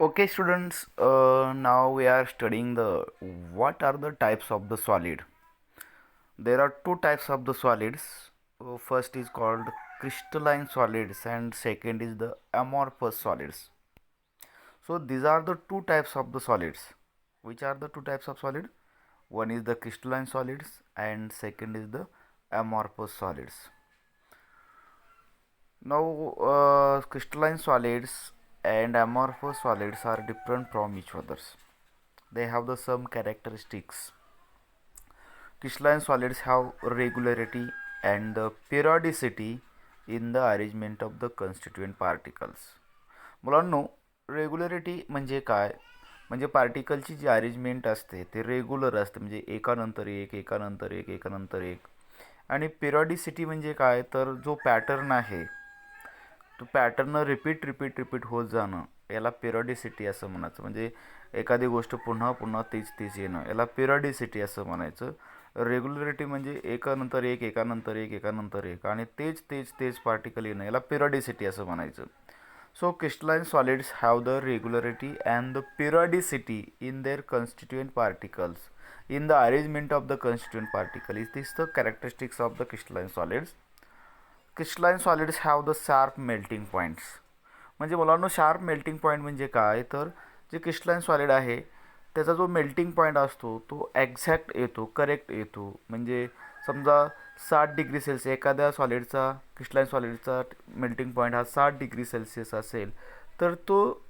Okay, students. Now we are studying the what are the types of the solid. There are two types of the solids. First is called crystalline solids, and second is the amorphous solids. So these are the two types of the solids. Which are the two types of solid? One is the crystalline solids, and second is the amorphous solids. Now, crystalline solids and amorphous solids are different from each others. They have the some characteristics. Crystalline solids have regularity and the periodicity in the arrangement of the constituent particles. मुलांनो, regularity म्हणजे काय? म्हणजे पार्टिकलची जी arrangement असते ते regular असते, म्हणजे एकानंतर एक एकानंतर एक एकानंतर एक. आणि पिरियॉडिसिटी म्हणजे काय? तर जो पॅटर्न आहे तो पॅटर्न रिपीट होत जाणं याला पिरियॉडिसिटी असं म्हणायचं. म्हणजे एखादी गोष्ट पुन्हा पुन्हा तीच तीच येणं याला पिरियॉडिसिटी असं म्हणायचं. रेग्युलरिटी म्हणजे एकानंतर एक एकानंतर एक एकानंतर एक आणि तेच पार्टिकल येणं याला पिरियॉडिसिटी असं म्हणायचं. So crystalline solids have the regularity and the periodicity in their constituent particles. In the arrangement of the constituent particle, is this the characteristics of the crystalline solids? Crystalline solids have the sharp melting points. म्हणजे मुलांनो, sharp melting point म्हणजे काय? तर जे crystalline solid आहे त्याचा जो melting point असतो तो एक्झॅक्ट येतो, करेक्ट येतो. म्हणजे समजा 60 डिग्री सेल्सिअस एखाद्या सॉलिडचा, क्रिस्टलाइन सॉलिडचा मेल्टिंग पॉईंट हा 60 डिग्री सेल्सिअस असेल, तर तो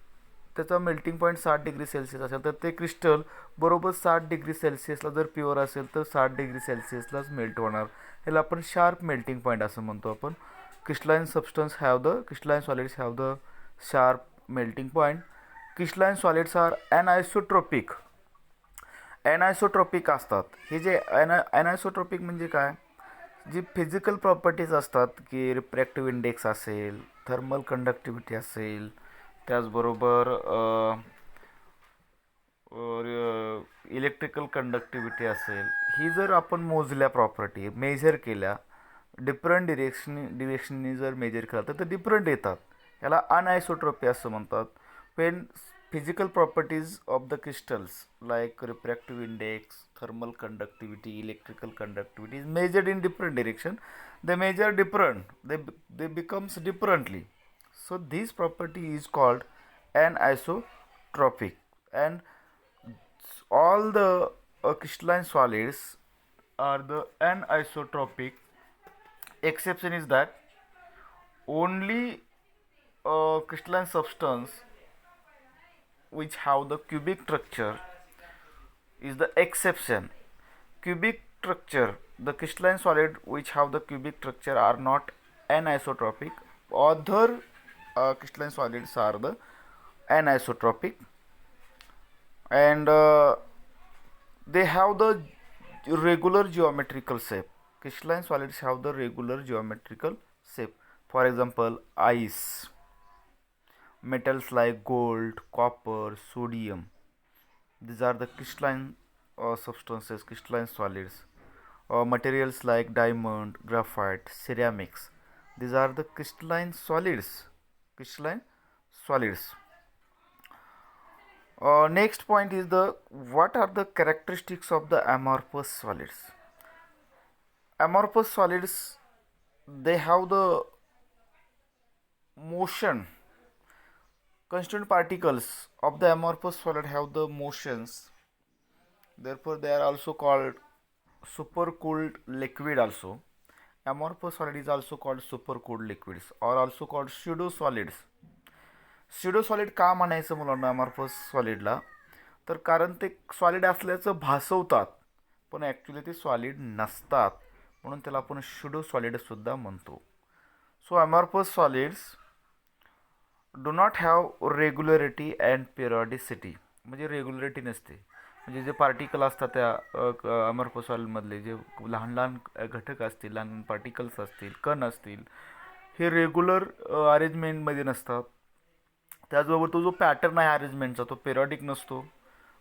त्याचा मेल्टिंग पॉईंट 60 डिग्री सेल्सिअस असेल तर ते क्रिस्टल बरोबर 60 डिग्री सेल्सिअसला जर प्युअर असेल तर 60 डिग्री सेल्सिअसलाच मेल्ट होणार. ह्याला आपण शार्प मेल्टिंग पॉईंट असं म्हणतो आपण. Crystalline solids have the sharp melting point. Crystalline solids are anisotropic. ॲनायसोट्रॉपिक असतात. हे जे ॲनायसोट्रॉपिक म्हणजे काय? जी फिजिकल प्रॉपर्टीज असतात की रिफ्रॅक्टिव्ह इंडेक्स असेल, थर्मल कंडक्टिव्हिटी असेल, त्याचबरोबर इलेक्ट्रिकल कंडक्टिव्हिटी असेल, ही जर आपण मोजल्या, प्रॉपर्टी मेजर केल्या, डिफरंट डिरेक्शननी जर मेजर केलं तर ते डिफरंट येतात. याला अनआयसोट्रॉपी असं म्हणतात. Wien physical properties of the crystals like refractive index, thermal conductivity, electrical conductivity is measured in different direction, they measure different, they becomes differently. So this property is called anisotropic. And all the crystalline solids are the anisotropic. Exception is that only crystalline substance which have the cubic structure is the exception. Cubic structure, the crystalline solid which have the cubic structure are not anisotropic. Other crystalline solids are the anisotropic, and they have the regular geometrical shape. Crystalline solids have the regular geometrical shape. For example, ice, metals like gold, copper, sodium. These are the crystalline substances, crystalline solids. Materials like diamond, graphite, ceramics. These are the crystalline solids. Crystalline solids. Next point is the what are the characteristics of the amorphous solids? Amorphous solids, they have the motion. Constituent particles of the amorphous solid have the motions. Therefore, they are also called supercooled liquid also. Amorphous solid is also called supercooled liquids or also called pseudo solids. Pseudo solid का म्हणायचं मुलांना amorphous सॉलिडला? तर कारण ते solid असल्याचं भासवतात पण actually ते solid नसतात, म्हणून त्याला आपण स्युडो सॉलिडसुद्धा म्हणतो. So amorphous solids do not have regularity and periodicity. म्हणजे रेग्युलरिटी नसते. म्हणजे जे पार्टिकल असतात त्या अमॉर्फस सॉलिडमधले जे लहान लहान घटक असतील, लहान पार्टिकल्स असतील, कण असतील, हे रेग्युलर अरेंजमेंटमध्ये नसतात. त्याचबरोबर तो जो पॅटर्न आहे अरेंजमेंटचा तो पिरियॉडिक नसतो.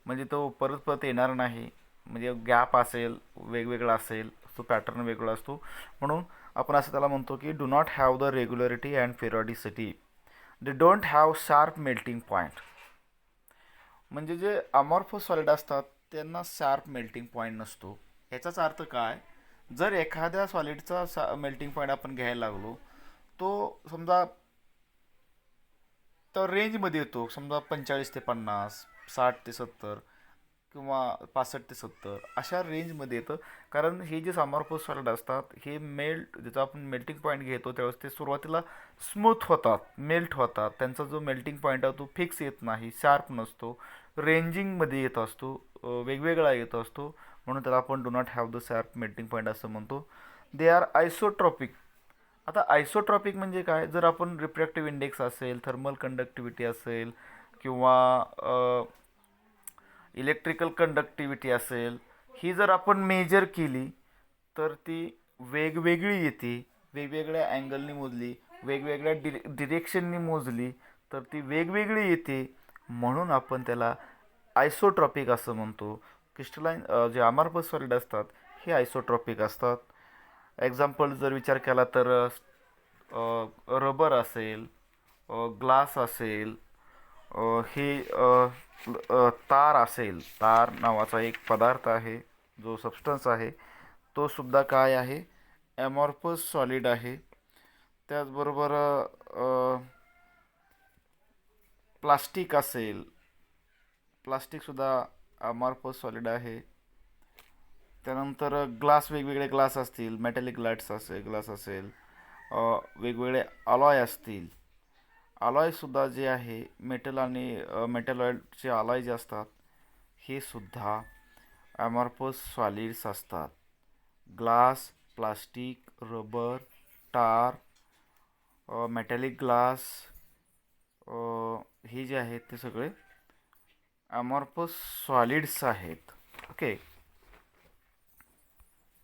म्हणजे तो परत परत येणार नाही. म्हणजे गॅप असेल, वेगवेगळा असेल, तो पॅटर्न वेगळा असतो. म्हणून आपण असं त्याला म्हणतो की do not have the regularity and periodicity. They don't have sharp melting point. म्हणजे जे अमॉर्फस सॉलिड असतात त्यांना शार्प मेल्टिंग पॉईंट नसतो. याचाच अर्थ काय, जर एखाद्या सॉलिडचा मेल्टिंग पॉईंट आपण घ्यायला लागलो, तो समजा तर रेंजमध्ये येतो, समजा 45 ते 50, 60 ते 70, किंवा 65 ते 70 अशा रेंजमध्ये येतं. कारण हे जे अमॉर्फस सॉलिड असतात हे ज्याचा आपण मेल्टिंग पॉईंट घेतो त्यावेळेस ते सुरुवातीला स्मूथ होतात, मेल्ट होतात. त्यांचा जो मेल्टिंग पॉईंट आहे तो फिक्स येत नाही, शार्प नसतो, रेंजिंगमध्ये येत असतो, वेगवेगळा येत असतो. म्हणून त्याला आपण do not have the sharp melting point असं म्हणतो. They are isotropic. आता आयसोट्रॉपिक म्हणजे काय, जर आपण रिफ्रॅक्टिव्ह इंडेक्स असेल, थर्मल कंडक्टिव्हिटी असेल, किंवा इलेक्ट्रिकल कंडक्टिव्हिटी असेल, ही जर आपण मेजर केली तर ती वेगवेगळी येते. वेगवेगळ्या अँगलनी मोजली, वेगवेगळ्या डिरेक्शननी मोजली तर ती वेगवेगळी येते. म्हणून आपण त्याला आयसोट्रॉपिक असं म्हणतो. क्रिस्टलाइन जे अमॉर्फस सॉलिड असतात हे आयसोट्रॉपिक असतात. एक्झाम्पल जर विचार केला तर रबर असेल, ग्लास असेल, हे तार असेल. तार नावाचा एक पदार्थ आहे, जो सबस्टन्स आहे, तो सुद्धा काय आहे, ॲमॉर्फस सॉलिड आहे. त्याचबरोबर प्लास्टिक असेल, प्लास्टिकसुद्धा अमॉर्फस सॉलिड आहे. त्यानंतर ग्लास, वेगवेगळे ग्लास असतील, मेटॅलिक ग्लास असेल, वेगवेगळे अलॉय असतील. अलॉयसुद्धा जे आहे, मेटल आणि मेटलॉइडचे अलॉय जे असतात हे सुद्धा ॲमॉर्फस सॉलिड्स असतात. ग्लास, प्लास्टिक, रबर, टार, मेटॅलिक ग्लास, हे जे आहेत ते सगळे ॲमॉर्फस सॉलिड्स आहेत. ओके.